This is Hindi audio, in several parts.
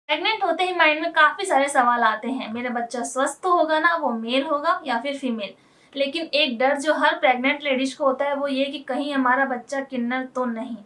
प्रेग्नेंट होते ही माइंड में काफ़ी सारे सवाल आते हैं, मेरा बच्चा स्वस्थ तो होगा ना, वो मेल होगा या फिर फीमेल। लेकिन एक डर जो हर प्रेग्नेंट लेडीज को होता है वो ये कि कहीं हमारा बच्चा किन्नर तो नहीं।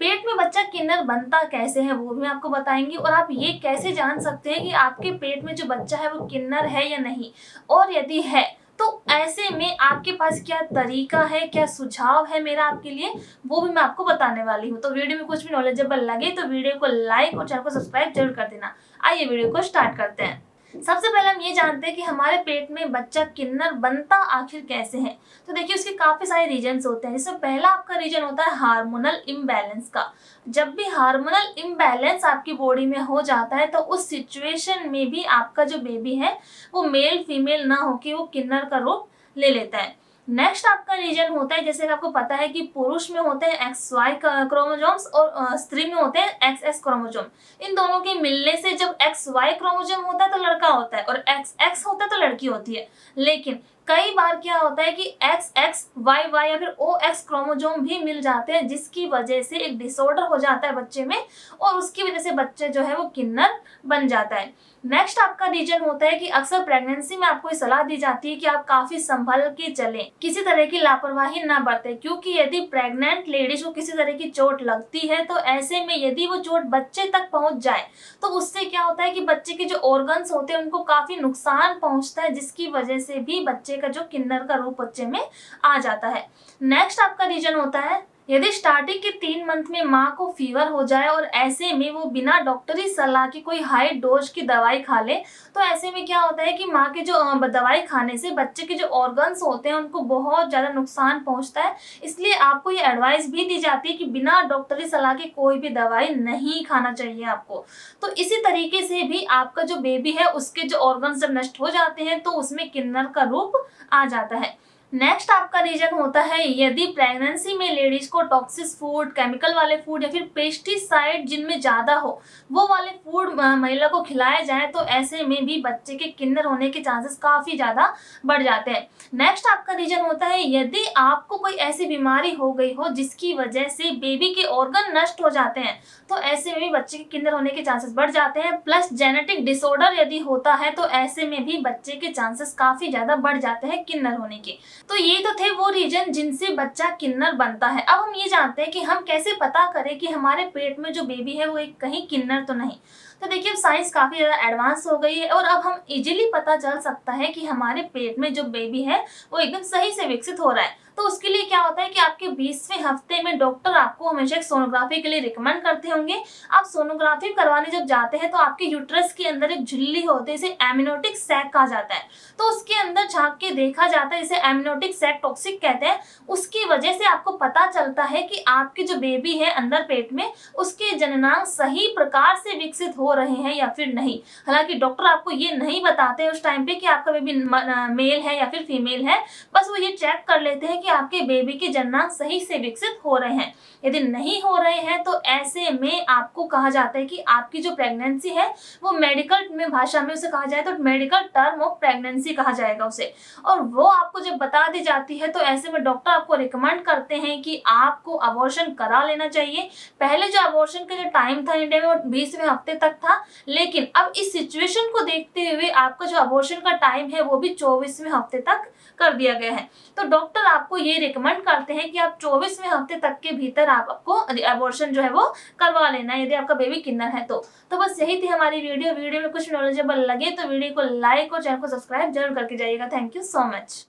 पेट में बच्चा किन्नर बनता कैसे है वो भी मैं आपको बताएंगी, और आप ये कैसे जान सकते हैं कि आपके पेट में जो बच्चा है वो किन्नर है या नहीं, और यदि है तो ऐसे में आपके पास क्या तरीका है, क्या सुझाव है मेरा आपके लिए, वो भी मैं आपको बताने वाली हूँ। तो वीडियो में कुछ भी नॉलेजेबल लगे तो वीडियो को लाइक और चैनल को सब्सक्राइब जरूर कर देना। आइए वीडियो को स्टार्ट करते हैं। सबसे पहले हम ये जानते हैं कि हमारे पेट में बच्चा किन्नर बनता आखिर कैसे है। तो देखिए उसके काफी सारे रीजन्स होते हैं। इसमें पहला आपका रीजन होता है हार्मोनल इम्बैलेंस का। जब भी हार्मोनल इम्बैलेंस आपकी बॉडी में हो जाता है तो उस सिचुएशन में भी आपका जो बेबी है वो मेल फीमेल ना होके वो किन्नर का रूप ले लेता है। नेक्स्ट आपका रीजन होता है, जैसे आपको पता है कि पुरुष में होते हैं XY क्रोमोजोम्स और स्त्री में होते हैं XX क्रोमोजोम। इन दोनों के मिलने से जब XY क्रोमोजोम होता है तो लड़का होता है और XX होता है तो लड़की होती है। लेकिन कई बार क्या होता है कि XXYY या फिर OX क्रोमोजोम भी मिल जाते हैं, जिसकी वजह से एक डिसऑर्डर हो जाता है बच्चे में और उसकी वजह से बच्चे जो है वो किन्नर बन जाता है। नेक्स्ट आपका रीजन होता है कि अक्सर प्रेगनेंसी में आपको सलाह दी जाती है कि आप काफी संभल के चलें, किसी तरह की लापरवाही ना बरतें, क्योंकि यदि प्रेग्नेंट लेडीज को किसी तरह की चोट लगती है तो ऐसे में यदि वो चोट बच्चे तक पहुंच जाए तो उससे क्या होता है कि बच्चे के जो ऑर्गन्स होते हैं उनको काफी नुकसान पहुंचता है, जिसकी वजह से भी बच्चे का जो किन्नर का रूप बच्चे में आ जाता है। नेक्स्ट आपका रीजन होता है यदि स्टार्टिंग के 3 मंथ में माँ को फीवर हो जाए और ऐसे में वो बिना डॉक्टरी सलाह की कोई हाई डोज की दवाई खा ले, तो ऐसे में क्या होता है कि माँ के जो दवाई खाने से बच्चे के जो ऑर्गन्स होते हैं उनको बहुत ज़्यादा नुकसान पहुंचता है। इसलिए आपको ये एडवाइस भी दी जाती है कि बिना डॉक्टरी सलाह के कोई भी दवाई नहीं खाना चाहिए आपको। तो इसी तरीके से भी आपका जो बेबी है उसके जो ऑर्गन्स जब नष्ट हो जाते हैं तो उसमें किन्नर का रूप आ जाता है। नेक्स्ट आपका रीजन होता है यदि प्रेगनेंसी में लेडीज को टॉक्सिक फूड, केमिकल वाले फूड या फिर पेस्टिसाइड जिनमें ज्यादा हो वो वाले फूड महिला को खिलाए जाए तो ऐसे में भी बच्चे के किन्नर होने के चांसेस काफी ज्यादा बढ़ जाते हैं। नेक्स्ट आपका रीजन होता है यदि आपको कोई ऐसी बीमारी हो गई हो जिसकी वजह से बेबी के ऑर्गन नष्ट हो जाते हैं तो ऐसे में भी बच्चे के किन्नर होने के चांसेस बढ़ जाते हैं। प्लस जेनेटिक डिसऑर्डर यदि होता है तो ऐसे में भी बच्चे के चांसेस काफी ज्यादा बढ़ जाते हैं किन्नर होने के। तो ये तो थे वो रीजन जिनसे बच्चा किन्नर बनता है। अब हम ये जानते हैं कि हम कैसे पता करें कि हमारे पेट में जो बेबी है वो एक कहीं किन्नर तो नहीं। तो देखिए अब साइंस काफी ज्यादा एडवांस हो गई है और अब हम इजीली पता चल सकता है कि हमारे पेट में जो बेबी है वो एकदम सही से विकसित हो रहा है। तो उसके लिए क्या होता है कि आपके 20वें हफ्ते में डॉक्टर आपको हमेशा एक सोनोग्राफी के लिए रिकमेंड करते होंगे। आप सोनोग्राफी करवाने जब जाते हैं तो आपके यूट्रस के अंदर एक झिल्ली होती है, इसे एमनियोटिक सैक कहा जाता है। तो उसके अंदर झांक के देखा जाता है, इसे एमनियोटिक सैक टॉक्सिक कहते हैं। उसकी वजह से आपको पता चलता है कि आपके जो बेबी है अंदर पेट में उसके जननांग सही प्रकार से विकसित हो रहे हैं या फिर नहीं। हालांकि डॉक्टर आपको ये नहीं बताते उस टाइम पे कि आपका बेबी मेल है या फिर फीमेल है, बस वो ये चेक कर लेते हैं कि आपके बेबी के जननांग सही से विकसित हो रहे हैं। यदि नहीं हो रहे हैं तो ऐसे में आपको कहा जाता है कि आपकी जो प्रेगनेंसी है वो मेडिकल में भाषा में उसे कहा जाए तो मेडिकल टर्म ऑफ प्रेगनेंसी कहा जाएगा उसे। और वो आपको जब बता दी जाती है तो ऐसे में डॉक्टर आपको रिकमेंड करते हैं कि आपको अबॉर्शन करा लेना चाहिए। पहले जो अबॉर्शन का जो टाइम था इंडिया में वो 20वें हफ्ते तक था, लेकिन अब इस सिचुएशन को देखते हुए आपका जो अबॉर्शन का टाइम है वो भी 24वें हफ्ते तक कर दिया गया है। तो डॉक्टर आपको ये रिकमेंड करते हैं कि आप 24वें हफ्ते तक के भीतर आपको अबॉर्शन जो है वो करवा लेना है यदि आपका बेबी किन्नर है तो बस यही थी हमारी वीडियो में कुछ नॉलेजेबल लगे तो वीडियो को लाइक और चैनल को सब्सक्राइब जरूर करके जाइएगा। Thank you so much.